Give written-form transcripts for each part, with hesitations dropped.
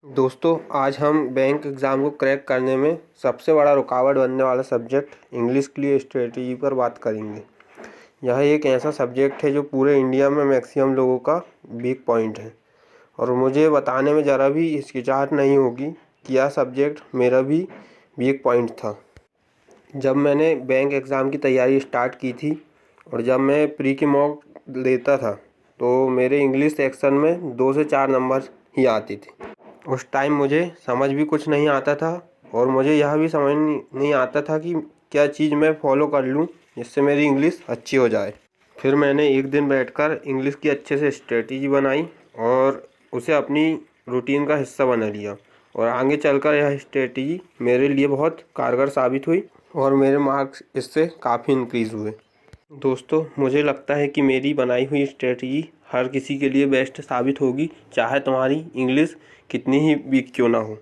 दोस्तों, आज हम बैंक एग्ज़ाम को क्रैक करने में सबसे बड़ा रुकावट बनने वाला सब्जेक्ट इंग्लिश के लिए स्ट्रेटजी पर बात करेंगे। यह एक ऐसा सब्जेक्ट है जो पूरे इंडिया में मैक्सिमम लोगों का वीक पॉइंट है और मुझे बताने में ज़रा भी हिचकिचाहट नहीं होगी कि यह सब्जेक्ट मेरा भी वीक पॉइंट था। जब मैंने बैंक एग्ज़ाम की तैयारी स्टार्ट की थी और जब मैं प्री की मॉक लेता था तो मेरे इंग्लिश सेक्शन में 2 से 4 नंबर ही आते थे। उस टाइम मुझे समझ भी कुछ नहीं आता था और मुझे यह भी समझ नहीं आता था कि क्या चीज़ मैं फॉलो कर लूँ जिससे मेरी इंग्लिश अच्छी हो जाए। फिर मैंने एक दिन बैठकर इंग्लिश की अच्छे से स्ट्रेटजी बनाई और उसे अपनी रूटीन का हिस्सा बना लिया और आगे चलकर यह स्ट्रेटजी मेरे लिए बहुत कारगर साबित हुई और मेरे मार्क्स इससे काफ़ी इंक्रीज़ हुए। दोस्तों, मुझे लगता है कि मेरी बनाई हुई स्ट्रेटजी हर किसी के लिए बेस्ट साबित होगी, चाहे तुम्हारी इंग्लिश कितनी ही वीक क्यों ना हो।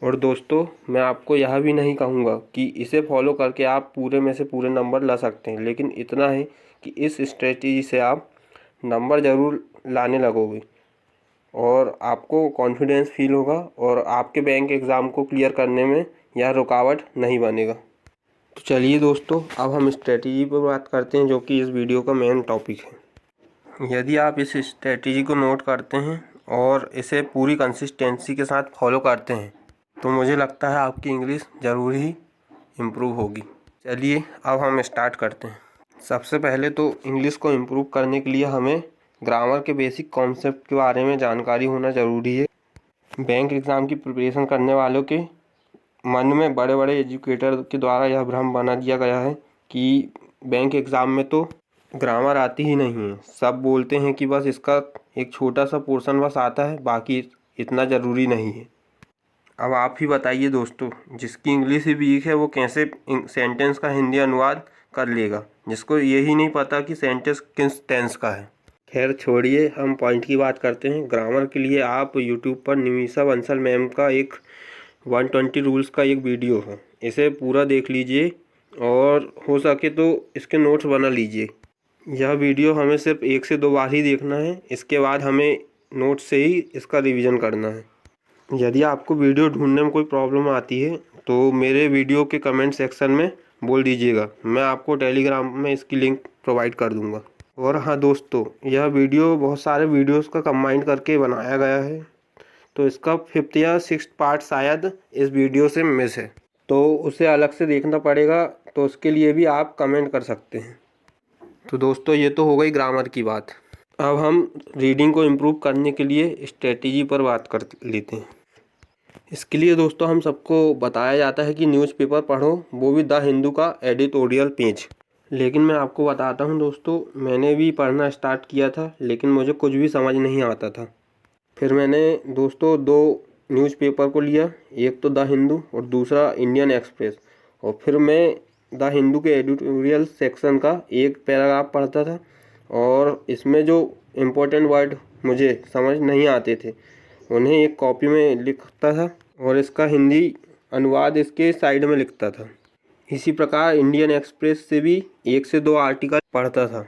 और दोस्तों, मैं आपको यह भी नहीं कहूँगा कि इसे फॉलो करके आप पूरे में से पूरे नंबर ला सकते हैं, लेकिन इतना है कि इस स्ट्रेटजी से आप नंबर ज़रूर लाने लगोगे और आपको कॉन्फिडेंस फील होगा और आपके बैंक एग्ज़ाम को क्लियर करने में यह रुकावट नहीं बनेगा। तो चलिए दोस्तों, अब हम स्ट्रेटजी पर बात करते हैं जो कि इस वीडियो का मेन टॉपिक है। यदि आप इस स्ट्रेटजी को नोट करते हैं और इसे पूरी कंसिस्टेंसी के साथ फॉलो करते हैं तो मुझे लगता है आपकी इंग्लिश ज़रूर ही इम्प्रूव होगी। चलिए अब हम स्टार्ट करते हैं। सबसे पहले तो इंग्लिश को इम्प्रूव करने के लिए हमें ग्रामर के बेसिक कॉन्सेप्ट के बारे में जानकारी होना ज़रूरी है। बैंक एग्ज़ाम की प्रिपरेशन करने वालों के मन में बड़े बड़े एजुकेटर के द्वारा यह भ्रम बना दिया गया है कि बैंक एग्ज़ाम में तो ग्रामर आती ही नहीं है। सब बोलते हैं कि बस इसका एक छोटा सा पोर्शन बस आता है, बाकी इतना ज़रूरी नहीं है। अब आप ही बताइए दोस्तों, जिसकी इंग्लिश ही वीक है वो कैसे सेंटेंस का हिंदी अनुवाद कर लेगा, जिसको यही नहीं पता कि सेंटेंस किस टेंस का है। खैर छोड़िए, हम पॉइंट की बात करते हैं। ग्रामर के लिए आप यूट्यूब पर निमिषा बंसल मैम का एक 120 रूल्स का एक वीडियो है, इसे पूरा देख लीजिए और हो सके तो इसके नोट्स बना लीजिए। यह वीडियो हमें सिर्फ 1 से 2 बार ही देखना है, इसके बाद हमें नोट्स से ही इसका रिवीजन करना है। यदि आपको वीडियो ढूंढने में कोई प्रॉब्लम आती है तो मेरे वीडियो के कमेंट सेक्शन में बोल दीजिएगा, मैं आपको टेलीग्राम में इसकी लिंक प्रोवाइड कर दूंगा। और हाँ दोस्तों, यह वीडियो बहुत सारे वीडियोस का कंबाइन करके बनाया गया है, तो इसका 5th या 6th पार्ट शायद इस वीडियो से मिस है, तो उसे अलग से देखना पड़ेगा, तो उसके लिए भी आप कमेंट कर सकते हैं। तो दोस्तों, ये तो हो गई ग्रामर की बात। अब हम रीडिंग को इम्प्रूव करने के लिए स्ट्रेटजी पर बात कर लेते हैं। इसके लिए दोस्तों हम सबको बताया जाता है कि न्यूज़पेपर पढ़ो, वो भी द हिंदू का एडिटोरियल पेज। लेकिन मैं आपको बताता हूँ दोस्तों, मैंने भी पढ़ना स्टार्ट किया था लेकिन मुझे कुछ भी समझ नहीं आता था। फिर मैंने दोस्तों 2 न्यूज़पेपर को लिया, एक तो द हिंदू और दूसरा इंडियन एक्सप्रेस, और फिर मैं द हिंदू के एडिटोरियल सेक्शन का एक पैराग्राफ पढ़ता था और इसमें जो इम्पोर्टेंट वर्ड मुझे समझ नहीं आते थे उन्हें एक कॉपी में लिखता था और इसका हिंदी अनुवाद इसके साइड में लिखता था। इसी प्रकार इंडियन एक्सप्रेस से भी 1 से 2 आर्टिकल पढ़ता था।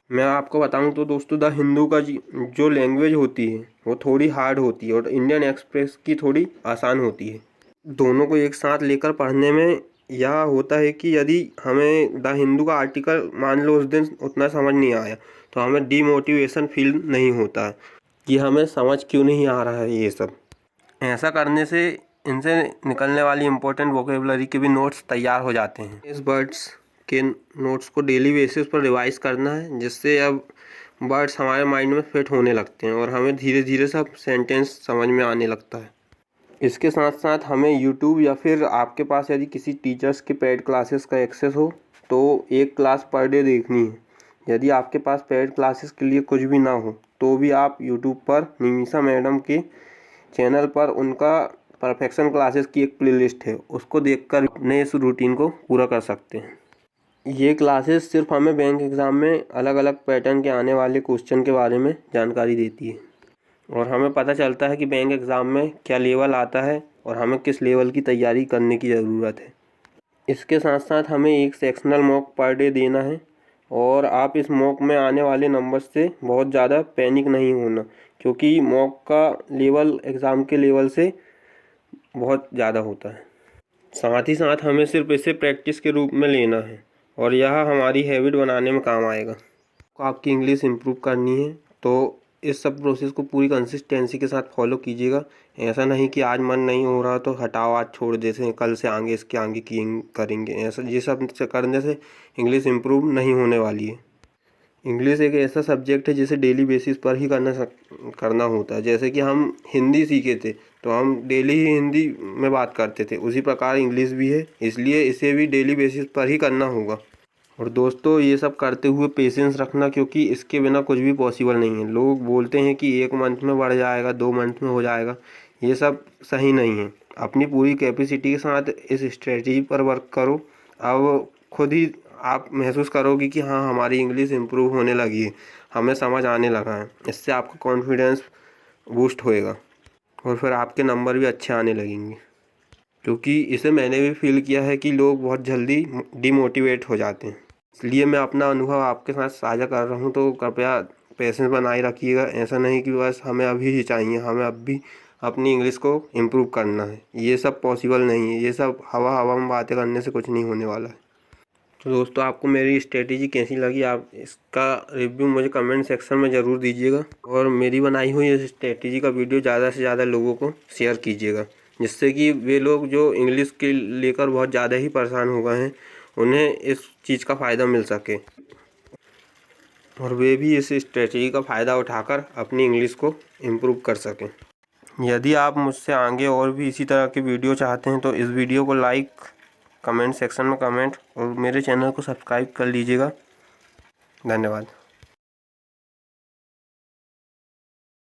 मैं आपको बताऊं तो दोस्तों, द हिंदू का जो लैंग्वेज होती है वो थोड़ी हार्ड होती है और इंडियन एक्सप्रेस की थोड़ी आसान होती है। दोनों को एक साथ लेकर पढ़ने में यह होता है कि यदि हमें द हिंदू का आर्टिकल मान लो उस दिन उतना समझ नहीं आया तो हमें डीमोटिवेशन फील नहीं होता है कि हमें समझ क्यों नहीं आ रहा है ये सब। ऐसा करने से इनसे निकलने वाली इम्पोर्टेंट वोकेबलरी के भी नोट्स तैयार हो जाते हैं। इस वर्ड्स के नोट्स को डेली बेसिस पर रिवाइज करना है, जिससे अब वर्ड्स हमारे माइंड में फिट होने लगते हैं और हमें धीरे धीरे सब सेंटेंस समझ में आने लगता है। इसके साथ साथ हमें यूट्यूब या फिर आपके पास यदि किसी टीचर्स के पेड क्लासेस का एक्सेस हो तो एक क्लास पर डे देखनी है। यदि आपके पास पेड क्लासेस के लिए कुछ भी ना हो तो भी आप यूट्यूब पर निमिषा मैडम के चैनल पर उनका परफेक्शन क्लासेस की एक प्लेलिस्ट है, उसको देखकर अपने इस रूटीन को पूरा कर सकते हैं। ये क्लासेस सिर्फ हमें बैंक एग्ज़ाम में अलग अलग पैटर्न के आने वाले क्वेश्चन के बारे में जानकारी देती है और हमें पता चलता है कि बैंक एग्ज़ाम में क्या लेवल आता है और हमें किस लेवल की तैयारी करने की ज़रूरत है। इसके साथ साथ हमें एक सेक्शनल मॉक पर डे देना है और आप इस मॉक में आने वाले नंबर से बहुत ज़्यादा पैनिक नहीं होना, क्योंकि मॉक का लेवल एग्ज़ाम के लेवल से बहुत ज़्यादा होता है। साथ ही साथ हमें सिर्फ इसे प्रैक्टिस के रूप में लेना है और यह हमारी हैबिट बनाने में काम आएगा। तो आपकी इंग्लिश इम्प्रूव करनी है तो इस सब प्रोसेस को पूरी कंसिस्टेंसी के साथ फॉलो कीजिएगा। ऐसा नहीं कि आज मन नहीं हो रहा तो हटाओ, आज छोड़ देते हैं, कल से आगे इसके आगे करेंगे। ऐसा ये सब करने से इंग्लिश इम्प्रूव नहीं होने वाली है। इंग्लिश एक ऐसा सब्जेक्ट है जिसे डेली बेसिस पर ही करना होता है। जैसे कि हम हिंदी सीखे थे तो हम डेली ही हिंदी में बात करते थे, उसी प्रकार इंग्लिश भी है, इसलिए इसे भी डेली बेसिस पर ही करना होगा। और दोस्तों ये सब करते हुए पेशेंस रखना, क्योंकि इसके बिना कुछ भी पॉसिबल नहीं है। लोग बोलते हैं कि 1 मंथ में बढ़ जाएगा, 2 मंथ में हो जाएगा, ये सब सही नहीं है। अपनी पूरी कैपेसिटी के साथ इस स्ट्रेटजी पर वर्क करो। अब खुद ही आप महसूस करोगे कि हाँ, हमारी इंग्लिश इम्प्रूव होने लगी है, हमें समझ आने लगा है। इससे आपका कॉन्फिडेंस बूस्ट होएगा और फिर आपके नंबर भी अच्छे आने लगेंगे। क्योंकि इसे मैंने भी फील किया है कि लोग बहुत जल्दी डिमोटिवेट हो जाते हैं, इसलिए मैं अपना अनुभव आपके साथ साझा कर रहा हूँ। तो कृपया पेशेंस बनाए रखिएगा। ऐसा नहीं कि बस हमें अभी ही चाहिए, हमें अब भी अपनी इंग्लिश को इम्प्रूव करना है। ये सब पॉसिबल नहीं है, ये सब हवा हवा में बातें करने से कुछ नहीं होने वाला है। तो दोस्तों आपको मेरी स्ट्रेटेजी कैसी लगी, आप इसका रिव्यू मुझे कमेंट सेक्शन में ज़रूर दीजिएगा और मेरी बनाई हुई इस स्ट्रेटेजी का वीडियो ज़्यादा से ज़्यादा लोगों को शेयर कीजिएगा, जिससे कि वे लोग जो इंग्लिश के लेकर बहुत ज़्यादा ही परेशान हो गए हैं उन्हें इस चीज़ का फ़ायदा मिल सके और वे भी इस स्ट्रेटेजी का फ़ायदा उठाकर अपनी इंग्लिश को इम्प्रूव कर सकें। यदि आप मुझसे आगे और भी इसी तरह के वीडियो चाहते हैं तो इस वीडियो को लाइक, कमेंट सेक्शन में कमेंट और मेरे चैनल को सब्सक्राइब कर लीजिएगा। धन्यवाद।